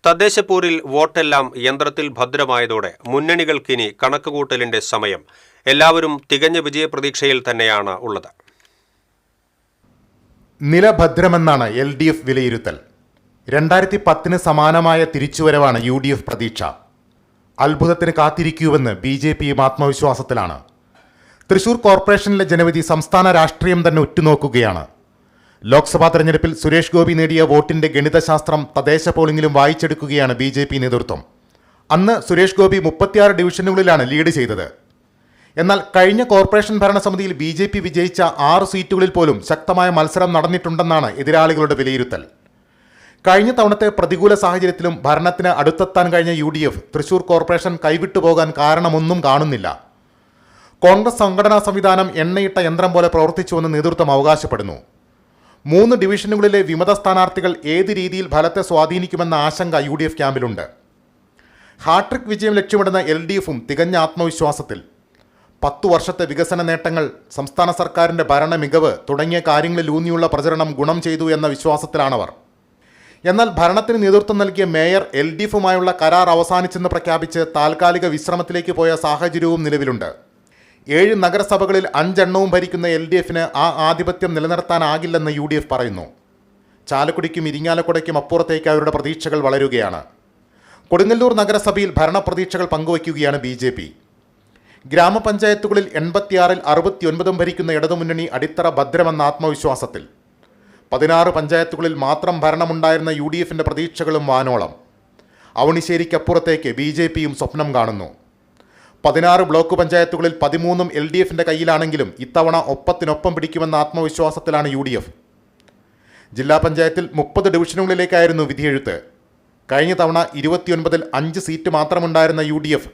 തദ്ദേശപൂരിൽ വോട്ടെല്ലാം യന്ത്രത്തിൽ ഭദ്രമായതോടെ മുന്നണികൾക്കിനി കണക്കുകൂട്ടലിന്റെ സമയം. എല്ലാവരും തികഞ്ഞ വിജയപ്രതീക്ഷയിൽ തന്നെയാണ് ഉള്ളത്. നില ഭദ്രമെന്നാണ് LDF വിലയിരുത്തൽ. 2010 സമാനമായ തിരിച്ചുവരവാണ് UDF പ്രതീക്ഷ. അത്ഭുതത്തിന് കാത്തിരിക്കൂവെന്ന് BJPയും ആത്മവിശ്വാസത്തിലാണ്. തൃശൂർ കോർപ്പറേഷനിലെ ജനവിധി സംസ്ഥാന രാഷ്ട്രീയം തന്നെ ഉറ്റുനോക്കുകയാണ്. ലോക്സഭാ തെരഞ്ഞെടുപ്പിൽ സുരേഷ് ഗോപി നേടിയ വോട്ടിന്റെ ഗണിതശാസ്ത്രം തദ്ദേശ പോളിംഗിലും വായിച്ചെടുക്കുകയാണ് BJP നേതൃത്വം. അന്ന് സുരേഷ് ഗോപി 36 ഡിവിഷനുകളിലാണ് ലീഡ് ചെയ്തത്. എന്നാൽ കഴിഞ്ഞ കോർപ്പറേഷൻ ഭരണസമിതിയിൽ BJP വിജയിച്ച 6 സീറ്റുകളിൽ പോലും ശക്തമായ മത്സരം നടന്നിട്ടുണ്ടെന്നാണ് എതിരാളികളുടെ വിലയിരുത്തൽ. കഴിഞ്ഞ തവണത്തെ പ്രതികൂല സാഹചര്യത്തിലും ഭരണത്തിന് അടുത്തെത്താൻ കഴിഞ്ഞ UDF തൃശൂർ കോർപ്പറേഷൻ കൈവിട്ടുപോകാൻ കാരണമൊന്നും കാണുന്നില്ല. കോൺഗ്രസ് സംഘടനാ സംവിധാനം എണ്ണയിട്ട യന്ത്രം പോലെ പ്രവർത്തിച്ചുവെന്ന് നേതൃത്വം അവകാശപ്പെടുന്നു. 3 ഡിവിഷനുകളിലെ വിമത സ്ഥാനാർത്ഥികൾ ഏത് രീതിയിൽ ഫലത്തെ സ്വാധീനിക്കുമെന്ന ആശങ്ക UDF ക്യാമ്പിലുണ്ട്. ഹാട്രിക് വിജയം ലക്ഷ്യമിടുന്ന LDFും തികഞ്ഞ ആത്മവിശ്വാസത്തിൽ. 10 വർഷത്തെ വികസന നേട്ടങ്ങൾ, സംസ്ഥാന സർക്കാരിൻ്റെ ഭരണ മികവ് തുടങ്ങിയ കാര്യങ്ങളിലൂന്നിയുള്ള പ്രചരണം ഗുണം ചെയ്തു എന്ന വിശ്വാസത്തിലാണവർ. എന്നാൽ ഭരണത്തിന് നേതൃത്വം നൽകിയ മേയർ LDFുമായുള്ള കരാർ അവസാനിച്ചെന്ന് പ്രഖ്യാപിച്ച് താൽക്കാലിക വിശ്രമത്തിലേക്ക് പോയ സാഹചര്യവും നിലവിലുണ്ട്. 7 നഗരസഭകളിൽ 5 എണ്ണവും ഭരിക്കുന്ന LDFന് ആ ആധിപത്യം നിലനിർത്താനാകില്ലെന്ന് UDF പറയുന്നു. ചാലക്കുടിക്കും ഇരിങ്ങാലക്കുടയ്ക്കും അപ്പുറത്തേക്ക് അവരുടെ പ്രതീക്ഷകൾ വളരുകയാണ്. കൊടുങ്ങല്ലൂർ നഗരസഭയിൽ ഭരണപ്രതീക്ഷകൾ പങ്കുവയ്ക്കുകയാണ് BJP. ഗ്രാമപഞ്ചായത്തുകളിൽ 86-ൽ 69 ഭരിക്കുന്ന ഇടതുമുന്നണി അടിത്തറ ഭദ്രമെന്ന ആത്മവിശ്വാസത്തിൽ. 16 പഞ്ചായത്തുകളിൽ മാത്രം ഭരണമുണ്ടായിരുന്ന UDFിൻ്റെ പ്രതീക്ഷകളും വാനോളം. അവണിശ്ശേരിക്കപ്പുറത്തേക്ക് BJPയും സ്വപ്നം കാണുന്നു. 16 ബ്ലോക്ക് പഞ്ചായത്തുകളിൽ 13ഉം LDFിൻ്റെ കയ്യിലാണെങ്കിലും ഇത്തവണ ഒപ്പത്തിനൊപ്പം പിടിക്കുമെന്ന ആത്മവിശ്വാസത്തിലാണ് UDF. ജില്ലാ പഞ്ചായത്തിൽ 30 ഡിവിഷനുകളിലേക്കായിരുന്നു വിധിയെഴുത്ത്. കഴിഞ്ഞ തവണ 29-ൽ 5 സീറ്റ് മാത്രമുണ്ടായിരുന്ന UDF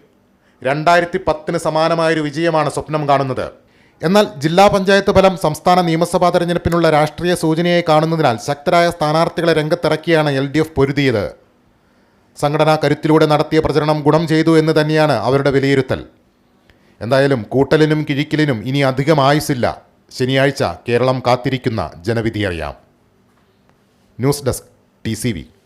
2010 സമാനമായൊരു വിജയമാണ് സ്വപ്നം കാണുന്നത്. എന്നാൽ ജില്ലാ പഞ്ചായത്ത് ഫലം സംസ്ഥാന നിയമസഭാ തെരഞ്ഞെടുപ്പിനുള്ള രാഷ്ട്രീയ സൂചനയായി കാണുന്നതിനാൽ ശക്തരായ സ്ഥാനാർത്ഥികളെ രംഗത്തിറക്കിയാണ് LDF പൊരുതിയത്. സംഘടനാ കരുത്തിലൂടെ നടത്തിയ പ്രചരണം ഗുണം ചെയ്തു എന്ന് തന്നെയാണ് അവരുടെ വിലയിരുത്തൽ. എന്തായാലും കൂട്ടലിനും കിഴിക്കലിനും ഇനി അധികം ആയുസില്ല. ശനിയാഴ്ച കേരളം കാത്തിരിക്കുന്ന ജനവിധി അറിയാം. News desk TCV.